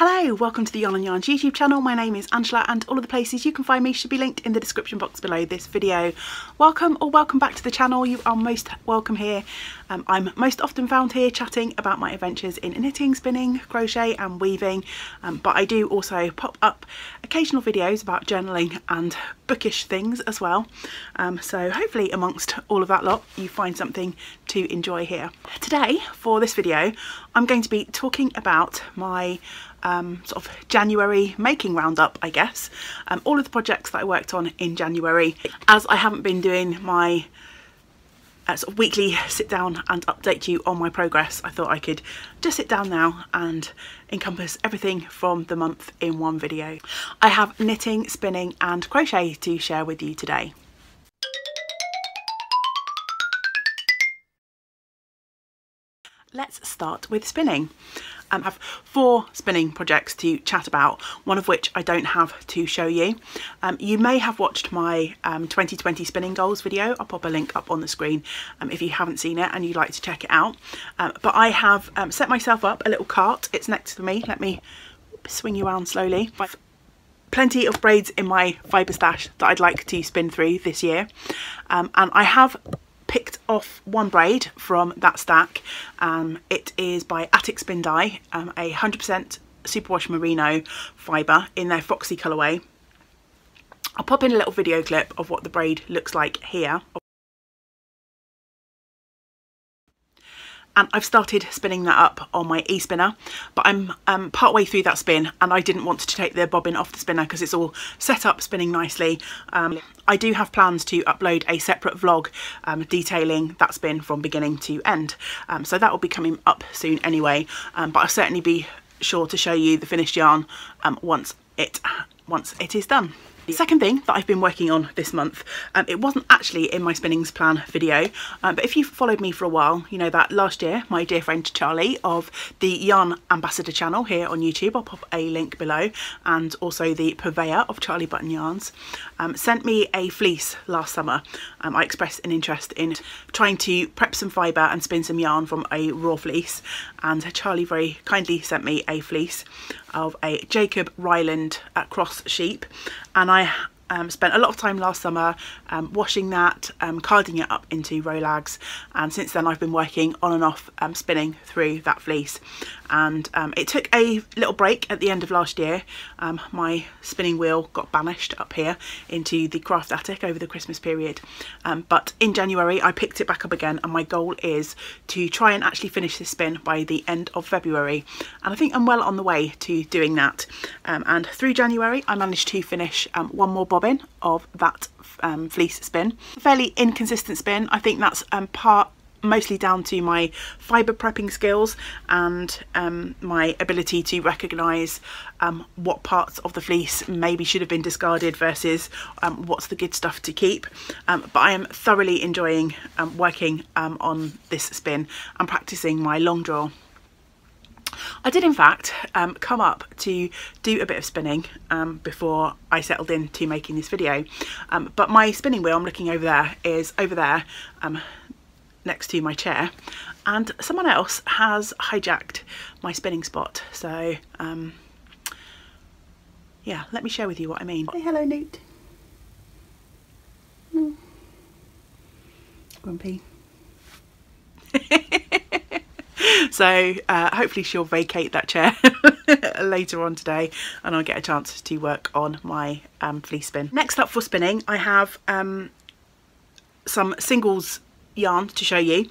Hello, welcome to the Yarn and Yarns YouTube channel. My name is Angela and all of the places you can find me should be linked in the description box below this video. Welcome or welcome back to the channel. You are most welcome here. I'm most often found here chatting about my adventures in knitting, spinning, crochet and weaving, but I do also pop up occasional videos about journaling and bookish things as well. So hopefully amongst all of that lot you find something to enjoy here. Today for this video I'm going to be talking about my sort of January making roundup, I guess. All of the projects that I worked on in January. As I haven't been doing my sort of weekly sit down and update you on my progress, I thought I could just sit down now and encompass everything from the month in one video. I have knitting, spinning and crochet to share with you today. Let's start with spinning. I have 4 spinning projects to chat about, one of which I don't have to show you. You may have watched my 2020 spinning goals video. I'll pop a link up on the screen if you haven't seen it and you'd like to check it out. But I have set myself up a little cart. It's next to me. Let me swing you around slowly. I've plenty of braids in my fibre stash that I'd like to spin through this year. And I have picked off one braid from that stack. It is by Attic Spin Dye, a 100% superwash merino fibre in their Foxy colourway. I'll pop in a little video clip of what the braid looks like here. And I've started spinning that up on my e-spinner, but I'm part way through that spin and I didn't want to take the bobbin off the spinner because it's all set up spinning nicely. I do have plans to upload a separate vlog detailing that spin from beginning to end, so that will be coming up soon anyway, but I'll certainly be sure to show you the finished yarn once it is done. The second thing that I've been working on this month, it wasn't actually in my spinnings plan video, but if you've followed me for a while, you know that last year my dear friend Charlie of the Yarn Ambassador channel here on YouTube, I'll pop a link below, and also the purveyor of Charlie Button Yarns, sent me a fleece last summer. I expressed an interest in trying to prep some fibre and spin some yarn from a raw fleece, and Charlie very kindly sent me a fleece of a Jacob Ryland cross sheep, and I spent a lot of time last summer washing that, carding it up into rolags, and since then I've been working on and off spinning through that fleece. And it took a little break at the end of last year. My spinning wheel got banished up here into the craft attic over the Christmas period, but in January I picked it back up again, and my goal is to try and actually finish this spin by the end of February, and I think I'm well on the way to doing that. And through January I managed to finish one more bobbin of that fleece spin. Fairly inconsistent spin. I think that's mostly down to my fibre prepping skills and my ability to recognise what parts of the fleece maybe should have been discarded versus what's the good stuff to keep. But I am thoroughly enjoying working on this spin and practising my long draw. I did in fact come up to do a bit of spinning before I settled into making this video, but my spinning wheel I'm looking over there is over there next to my chair, and someone else has hijacked my spinning spot. So yeah, let me share with you what I mean. Say hello, Newt. Grumpy. So hopefully she'll vacate that chair later on today and I'll get a chance to work on my fleece spin. Next up for spinning I have some singles yarn to show you.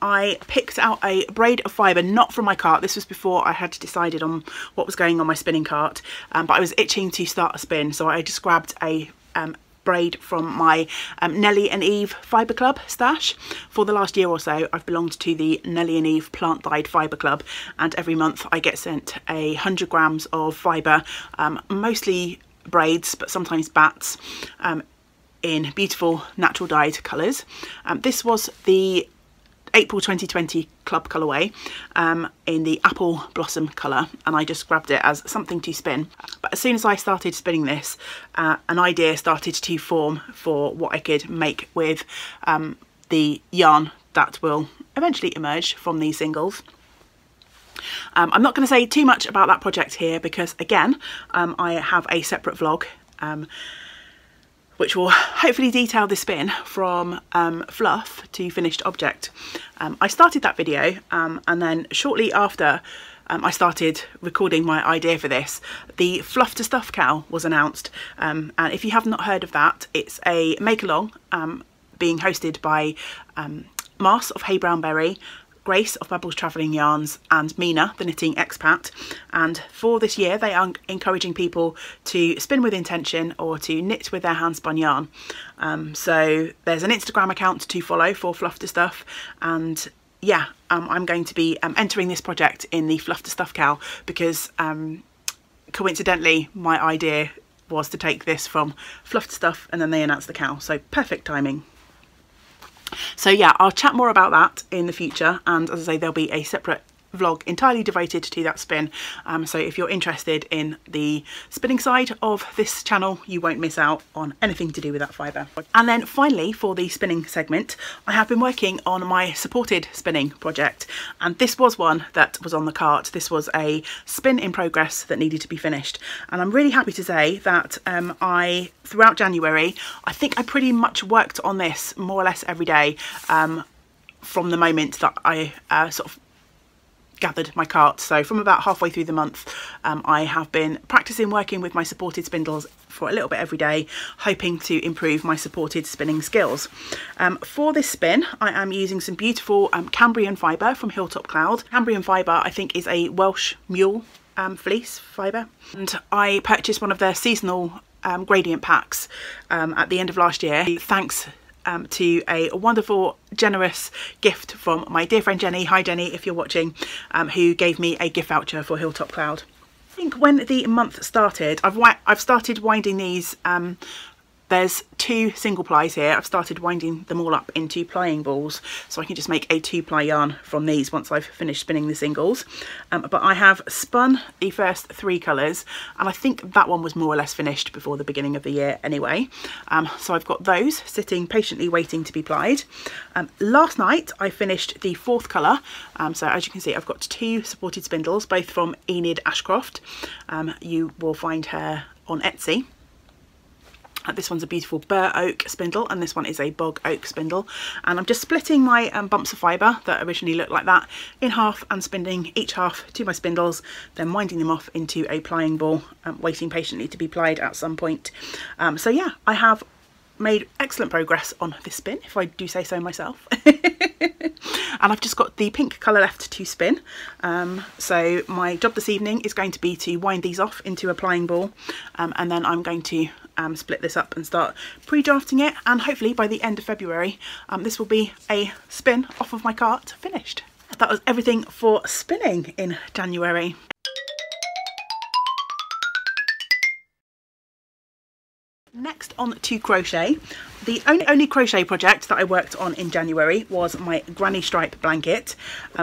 I picked out a braid of fibre, not from my cart. This was before I had decided on what was going on my spinning cart, but I was itching to start a spin, so I just grabbed a braid from my Nellie and Eve Fibre Club stash. For the last year or so I've belonged to the Nellie and Eve Plant Dyed Fibre Club, and every month I get sent 100 grams of fibre, mostly braids but sometimes bats, in beautiful natural dyed colours. This was the April 2020 club colourway in the apple blossom colour, and I just grabbed it as something to spin. But as soon as I started spinning this, an idea started to form for what I could make with the yarn that will eventually emerge from these singles. I'm not going to say too much about that project here because again I have a separate vlog which will hopefully detail the spin from fluff to finished object. I started that video and then shortly after I started recording my idea for this, the Fluff to Stuff cowl was announced, and if you have not heard of that, it's a make-along being hosted by Mars of Hey Brownberry, Grace of Bubbles Travelling Yarns and Mina, the knitting expat, and for this year they are encouraging people to spin with intention or to knit with their hand spun yarn. So there's an Instagram account to follow for Fluff to Stuff, and yeah, I'm going to be entering this project in the Fluff to Stuff cowl because coincidentally my idea was to take this from Fluff to Stuff and then they announced the cowl, so perfect timing. So yeah, I'll chat more about that in the future, and as I say, there'll be a separate vlog entirely devoted to that spin, so if you're interested in the spinning side of this channel, you won't miss out on anything to do with that fibre. And then finally, for the spinning segment, I have been working on my supported spinning project, and this was one that was on the cart. This was a spin in progress that needed to be finished, and I'm really happy to say that throughout January, I think I pretty much worked on this more or less every day from the moment that I sort of gathered my cart. So from about halfway through the month, I have been practicing working with my supported spindles for a little bit every day, hoping to improve my supported spinning skills. For this spin, I am using some beautiful Cambrian fibre from Hilltop Cloud. Cambrian fibre, I think, is a Welsh mule fleece fibre, and I purchased one of their seasonal gradient packs at the end of last year, thanks to a wonderful, generous gift from my dear friend Jenny. Hi Jenny, if you're watching, who gave me a gift voucher for Hilltop Cloud. I think when the month started, I've started winding these. There's 2 single plies here. I've started winding them all up into plying balls, so I can just make a 2-ply yarn from these once I've finished spinning the singles. But I have spun the first 3 colours, and I think that one was more or less finished before the beginning of the year anyway. So I've got those sitting patiently waiting to be plied. Last night I finished the 4th colour, so as you can see I've got 2 supported spindles, both from Enid Ashcroft. You will find her on Etsy. This one's a beautiful bur oak spindle and this one is a bog oak spindle, and I'm just splitting my bumps of fibre that originally looked like that in half and spinning each half to my spindles, then winding them off into a plying ball, waiting patiently to be plied at some point. So yeah, I have made excellent progress on this spin, if I do say so myself. And I've just got the pink colour left to spin. So my job this evening is going to be to wind these off into a plying ball, and then I'm going to split this up and start pre-drafting it, and hopefully by the end of February this will be a spin off of my cart finished. That was everything for spinning in January. Next on to crochet. The only crochet project that I worked on in January was my granny stripe blanket.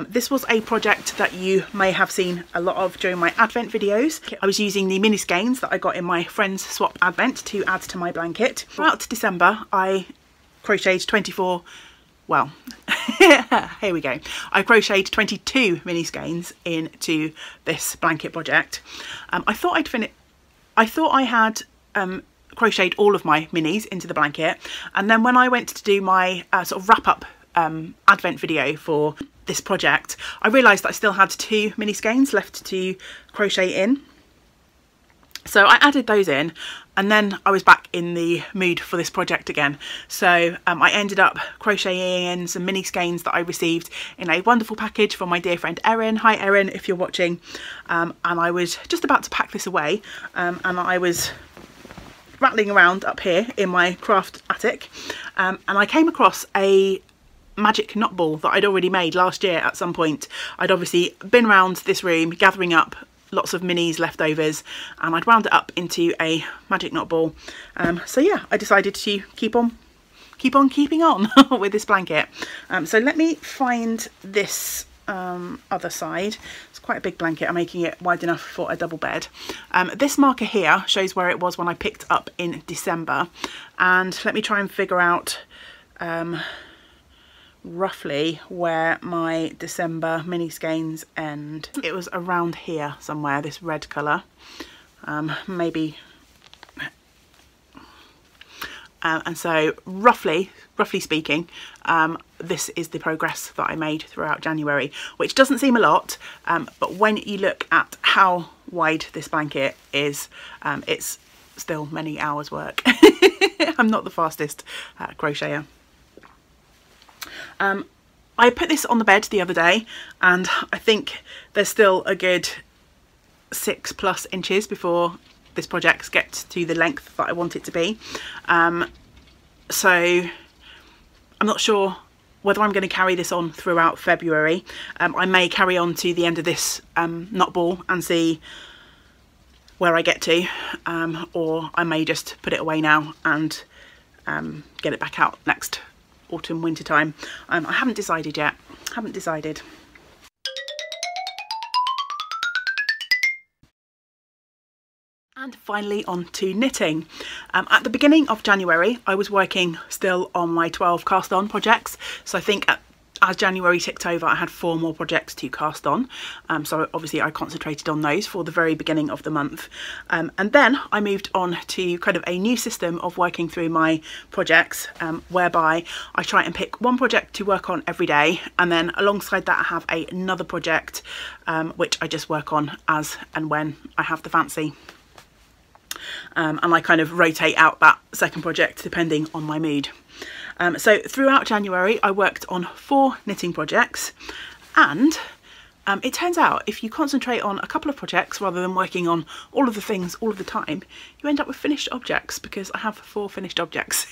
This was a project that you may have seen a lot of during my advent videos. I was using the mini skeins that I got in my Friends Swap advent to add to my blanket. Throughout December I crocheted 24, well, here we go. I crocheted 22 mini skeins into this blanket project. I thought I had crocheted all of my minis into the blanket, and then when I went to do my sort of wrap up advent video for this project, I realised that I still had 2 mini skeins left to crochet in. So I added those in, and then I was back in the mood for this project again. So I ended up crocheting in some mini skeins that I received in a wonderful package from my dear friend Erin. Hi Erin, if you're watching. And I was just about to pack this away, and I was rattling around up here in my craft attic, and I came across a magic knot ball that I'd already made last year at some point. I'd obviously been around this room gathering up lots of minis leftovers, and I'd wound it up into a magic knot ball. So yeah, I decided to keep on keeping on with this blanket. So let me find this other side. It's quite a big blanket. I'm making it wide enough for a double bed. This marker here shows where it was when I picked up in December, and let me try and figure out roughly where my December mini skeins end. It was around here somewhere, this red colour, maybe. And so roughly speaking, this is the progress that I made throughout January, which doesn't seem a lot, but when you look at how wide this blanket is, it's still many hours work. I'm not the fastest crocheter. I put this on the bed the other day, and I think there's still a good 6+ inches before this project gets to the length that I want it to be. So I'm not sure whether I'm going to carry this on throughout February. I may carry on to the end of this knot ball and see where I get to, or I may just put it away now and get it back out next autumn, winter time. I haven't decided yet. Haven't decided. And finally on to knitting. At the beginning of January I was working still on my 12 cast on projects, so I think as January ticked over I had 4 more projects to cast on, so obviously I concentrated on those for the very beginning of the month, and then I moved on to kind of a new system of working through my projects, whereby I try and pick one project to work on every day, and then alongside that I have another project which I just work on as and when I have the fancy. And I kind of rotate out that second project depending on my mood. So throughout January I worked on 4 knitting projects, and it turns out if you concentrate on a couple of projects rather than working on all of the things all of the time, you end up with finished objects, because I have 4 finished objects.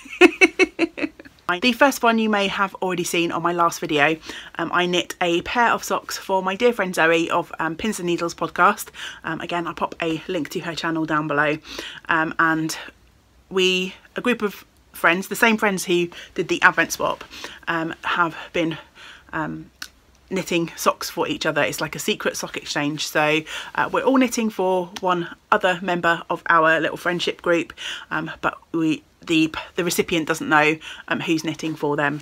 The first one you may have already seen on my last video. I knit a pair of socks for my dear friend Zoe of Pins and Needles podcast. Again, I'll pop a link to her channel down below. And a group of friends, the same friends who did the Advent swap, have been knitting socks for each other. It's like a secret sock exchange, so we're all knitting for one other member of our little friendship group, but the recipient doesn't know who's knitting for them.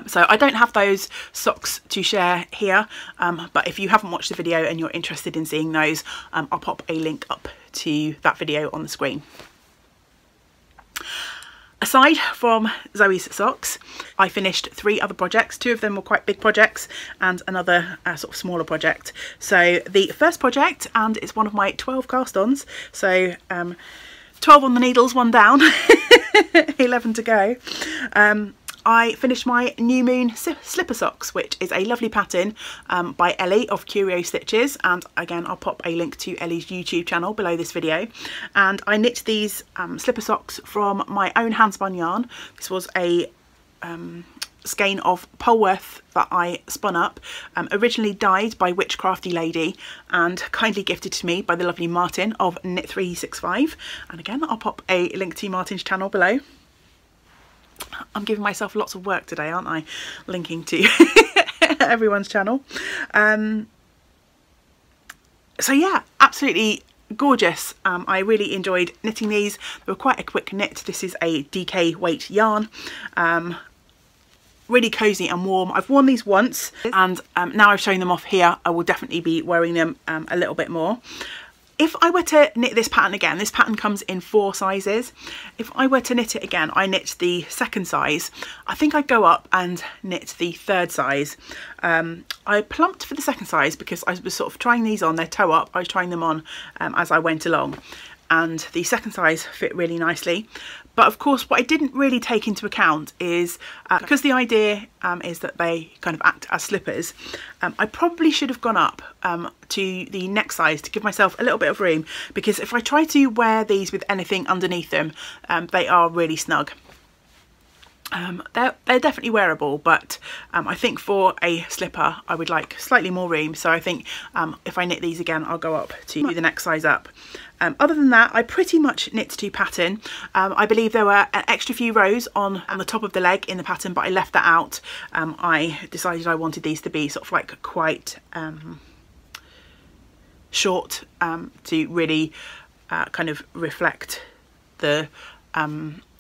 So I don't have those socks to share here, but if you haven't watched the video and you're interested in seeing those, I'll pop a link up to that video on the screen. Aside from Zoe's socks, I finished 3 other projects. 2 of them were quite big projects and another sort of smaller project. So the first project, and it's one of my 12 cast-ons, so 12 on the needles, 1 down, 11 to go. I finished my New Moon slipper socks, which is a lovely pattern by Ellie of Curio Stitches, and again I'll pop a link to Ellie's YouTube channel below this video. And I knit these slipper socks from my own handspun yarn. This was a skein of Polworth that I spun up, originally dyed by Witchcrafty Lady and kindly gifted to me by the lovely Martin of Knit365, and again I'll pop a link to Martin's channel below. I'm giving myself lots of work today, aren't I, linking to everyone's channel. So yeah, absolutely gorgeous. I really enjoyed knitting these. They were quite a quick knit. This is a DK weight yarn. Really cozy and warm. I've worn these once, and now I've shown them off here, I will definitely be wearing them a little bit more. If I were to knit this pattern again, this pattern comes in 4 sizes. If I were to knit it again, I knit the 2nd size. I think I'd go up and knit the 3rd size. I plumped for the 2nd size because I was sort of trying these on, they're toe up. I was trying them on as I went along, and the 2nd size fit really nicely. But of course what I didn't really take into account is, because the idea is that they kind of act as slippers, I probably should have gone up to the next size to give myself a little bit of room, because if I try to wear these with anything underneath them, they are really snug. They're definitely wearable, but I think for a slipper I would like slightly more room, so I think if I knit these again I'll go up to the next size up. Other than that, I pretty much knit to pattern. I believe there were an extra few rows on the top of the leg in the pattern, but I left that out. I decided I wanted these to be sort of like quite short, to really kind of reflect the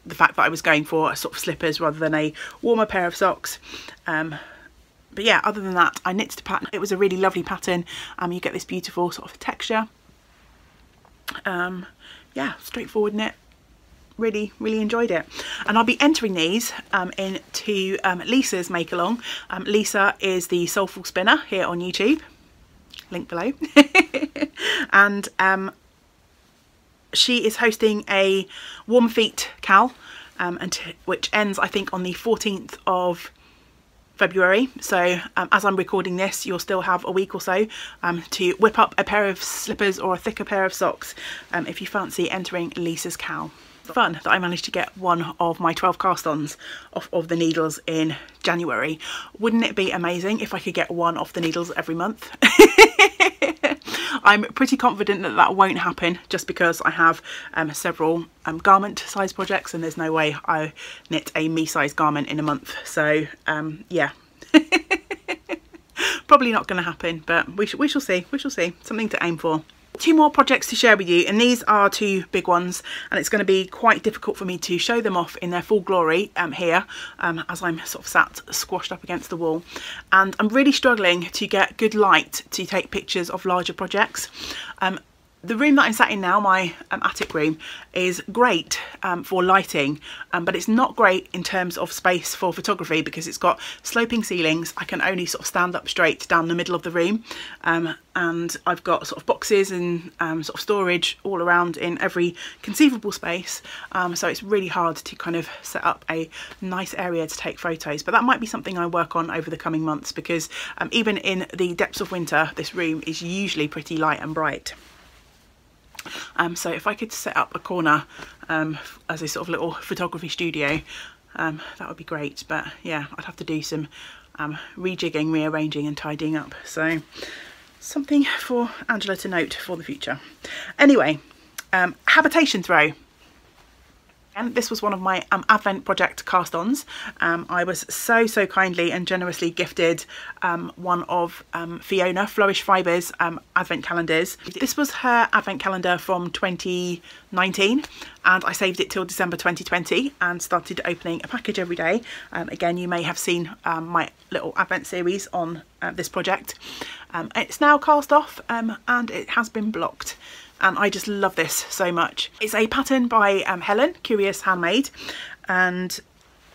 the fact that I was going for a sort of slippers rather than a warmer pair of socks. But yeah, other than that, I knitted a pattern. It was a really lovely pattern. You get this beautiful sort of texture. Yeah, straightforward knit. Really enjoyed it. And I'll be entering these into Lisa's make along. Lisa is the Soulful Spinner here on YouTube, link below. And she is hosting a Warm Feet Cal, which ends I think on the 14th of February. So as I'm recording this, you'll still have a week or so to whip up a pair of slippers or a thicker pair of socks if you fancy entering Lisa's Cal. Fun that I managed to get one of my 12 cast-ons off of the needles in January. Wouldn't it be amazing if I could get one off the needles every month? I'm pretty confident that that won't happen, just because I have several garment size projects, and there's no way I knit a me size garment in a month. So yeah, probably not going to happen, but we shall see. We shall see. Something to aim for. Two more projects to share with you, and these are two big ones, and it's going to be quite difficult for me to show them off in their full glory here as I'm sort of sat squashed up against the wall, and I'm really struggling to get good light to take pictures of larger projects. The room that I'm sat in now, my attic room, is great for lighting, but it's not great in terms of space for photography because it's got sloping ceilings. I can only sort of stand up straight down the middle of the room, and I've got sort of boxes and sort of storage all around in every conceivable space, so it's really hard to kind of set up a nice area to take photos. But that might be something I work on over the coming months, because even in the depths of winter, this room is usually pretty light and bright. So if I could set up a corner as a sort of little photography studio, that would be great. But yeah, I'd have to do some rejigging, rearranging and tidying up. So something for Angela to note for the future. Anyway, habitation throw. And this was one of my Advent project cast-ons. I was so kindly and generously gifted one of Fiona Flourish Fibres Advent calendars. This was her Advent calendar from 2019, and I saved it till December 2020 and started opening a package every day. Again, you may have seen my little Advent series on this project. It's now cast off and it has been blocked. And I just love this so much. It's a pattern by Helen, Curious Handmade, and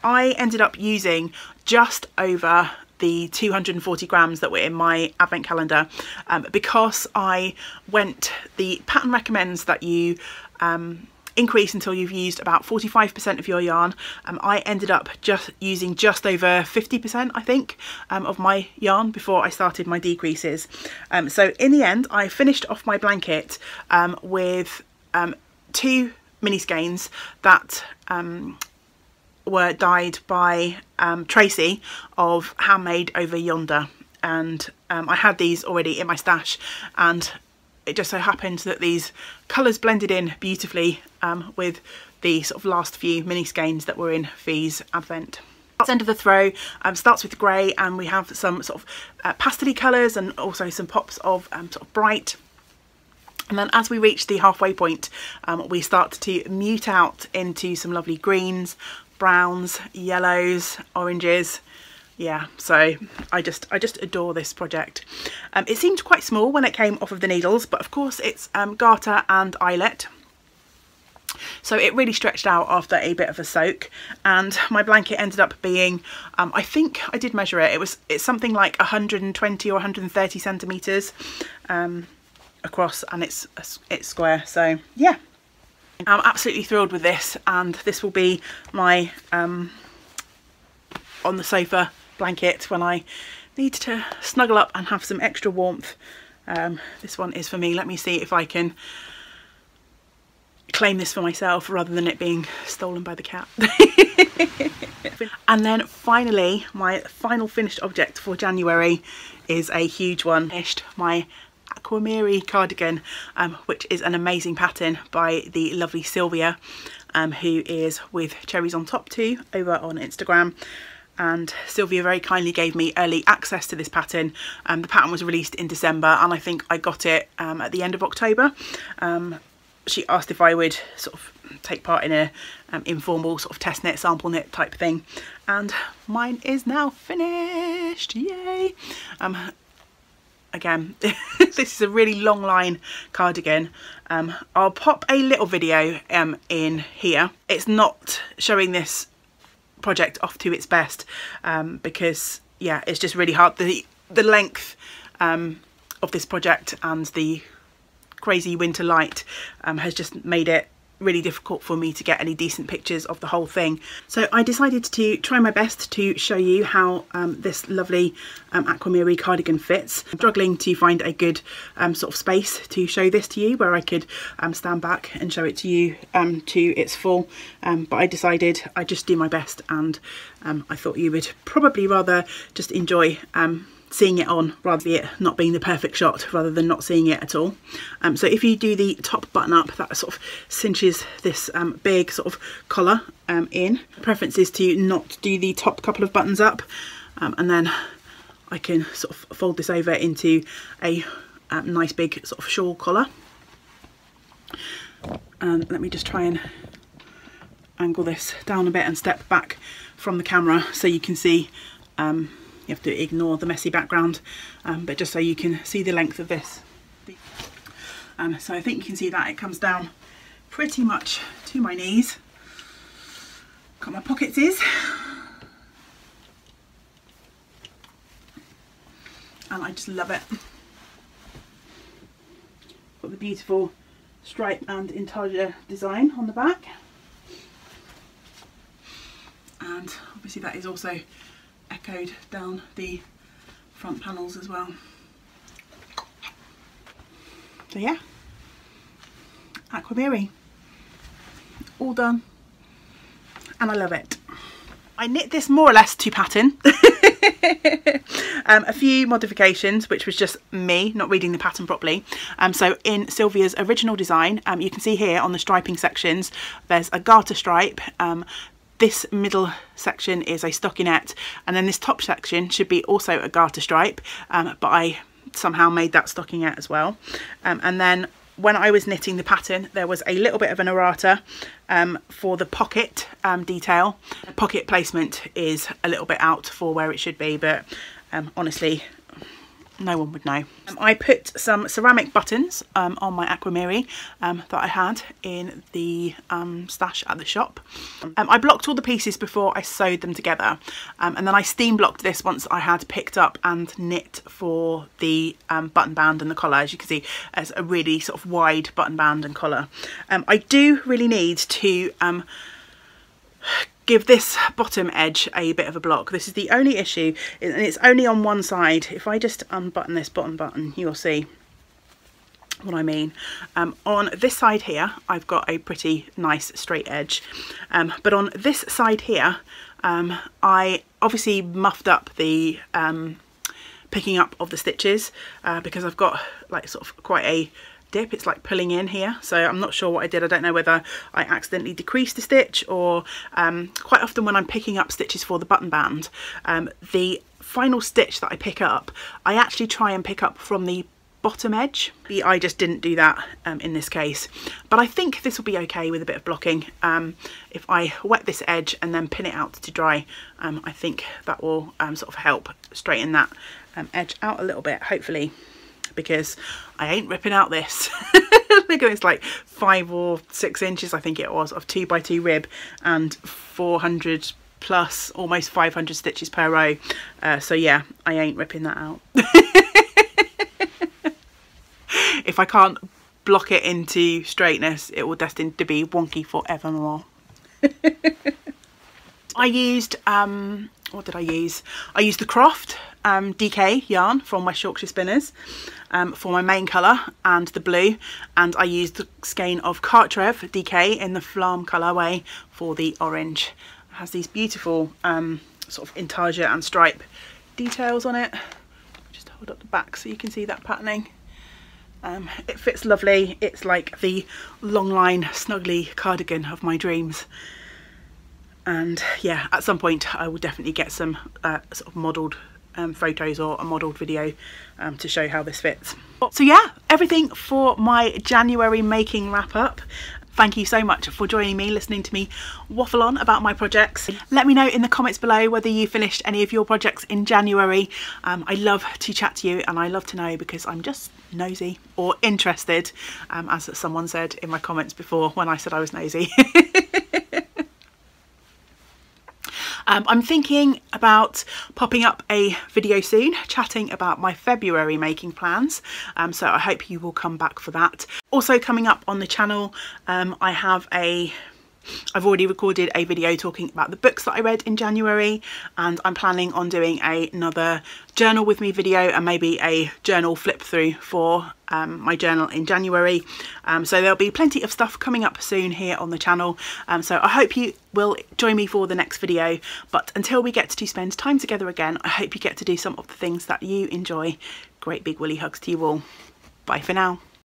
I ended up using just over the 240 grams that were in my Advent calendar because the pattern recommends that you increase until you've used about 45% of your yarn. I ended up just using just over 50%, I think, of my yarn before I started my decreases. So in the end, I finished off my blanket with 2 mini skeins that were dyed by Tracy of Handmade Over Yonder, and I had these already in my stash, and it just so happened that these colours blended in beautifully with the sort of last few mini skeins that were in Fee's Advent. The end of the throw starts with grey, and we have some sort of pastel-y colours and also some pops of sort of bright. And then as we reach the halfway point, we start to mute out into some lovely greens, browns, yellows, oranges. Yeah, so I just adore this project. It seemed quite small when it came off of the needles, but of course it's garter and eyelet, so it really stretched out after a bit of a soak. And my blanket ended up being, I think I did measure it, it's something like 120 or 130 centimetres across, and it's square. So yeah, I'm absolutely thrilled with this, and this will be my on the sofa blanket when I need to snuggle up and have some extra warmth. This one is for me. Let me see if I can claim this for myself rather than it being stolen by the cat. And then finally, my final finished object for January is a huge one. Finished my Aquamiri cardigan, which is an amazing pattern by the lovely Sylvia, who is with Cherries on Top too over on Instagram. And Sylvia very kindly gave me early access to this pattern. The pattern was released in December, and I think I got it at the end of October. she asked if I would sort of take part in a informal sort of test knit, sample knit type thing, and mine is now finished. Yay! Again, this is a really long line cardigan. I'll pop a little video in here. It's not showing this project off to its best because yeah, it's just really hard. The length of this project and the crazy winter light has just made it really difficult for me to get any decent pictures of the whole thing. So I decided to try my best to show you how this lovely Aquamiri cardigan fits. I'm struggling to find a good sort of space to show this to you where I could stand back and show it to you to its full, but I decided I'd just do my best, and I thought you would probably rather just enjoy seeing it on rather than it not being the perfect shot, rather than not seeing it at all. So if you do the top button up, that sort of cinches this big sort of collar in. The preference is to not do the top couple of buttons up, and then I can sort of fold this over into a nice big sort of shawl collar. And let me just try and angle this down a bit and step back from the camera so you can see. You have to ignore the messy background, but just so you can see the length of this. So I think you can see that it comes down pretty much to my knees. Got my pockets is. And I just love it. Got the beautiful stripe and intarsia design on the back. And obviously that is also echoed down the front panels as well. So yeah, Aquamiri, all done, and I love it. I knit this more or less to pattern. A few modifications, which was just me not reading the pattern properly. So in Sylvia's original design, you can see here on the striping sections, there's a garter stripe. This middle section is a stockinette, and then this top section should be also a garter stripe, but I somehow made that stockinette as well. And then when I was knitting the pattern, there was a little bit of an errata for the pocket detail. The pocket placement is a little bit out for where it should be, but honestly, no one would know. I put some ceramic buttons on my Aquamiri that I had in the stash at the shop. I blocked all the pieces before I sewed them together, and then I steam blocked this once I had picked up and knit for the button band and the collar. As you can see, it's a really sort of wide button band and collar. I do really need to give this bottom edge a bit of a block. This is the only issue, and it's only on one side. If I just unbutton this bottom button, you'll see what I mean. On this side here, I've got a pretty nice straight edge, but on this side here, I obviously muffed up the picking up of the stitches because I've got like sort of quite a dip. It's like pulling in here, so I'm not sure what I did. I don't know whether I accidentally decreased a stitch, or quite often when I'm picking up stitches for the button band, the final stitch that I pick up, I actually try and pick up from the bottom edge. I just didn't do that in this case, but I think this will be okay with a bit of blocking. If I wet this edge and then pin it out to dry, I think that will sort of help straighten that edge out a little bit, hopefully, because I ain't ripping out this. Look at this, like 5 or 6 inches I think it was of 2x2 rib and 400 plus almost 500 stitches per row. So yeah, I ain't ripping that out. If I can't block it into straightness, it will destined to be wonky forevermore. I used what did I use? I used the Croft DK yarn from West Yorkshire Spinners for my main colour and the blue, and I used the skein of Cartrev DK in the Flam colourway for the orange. It has these beautiful sort of intarsia and stripe details on it. Just hold up the back so you can see that patterning. It fits lovely. It's like the long line snuggly cardigan of my dreams. And yeah, at some point I will definitely get some sort of modelled photos or a modelled video to show how this fits. So yeah, everything for my January making wrap up. Thank you so much for joining me, listening to me waffle on about my projects. Let me know in the comments below whether you finished any of your projects in January. I love to chat to you, and I love to know because I'm just nosy or interested, as someone said in my comments before when I said I was nosy. I'm thinking about popping up a video soon chatting about my February making plans, so I hope you will come back for that. Also coming up on the channel, I've already recorded a video talking about the books that I read in January, and I'm planning on doing another journal with me video and maybe a journal flip through for my journal in January. So there'll be plenty of stuff coming up soon here on the channel. So I hope you will join me for the next video. But until we get to spend time together again, I hope you get to do some of the things that you enjoy. Great big woolly hugs to you all. Bye for now.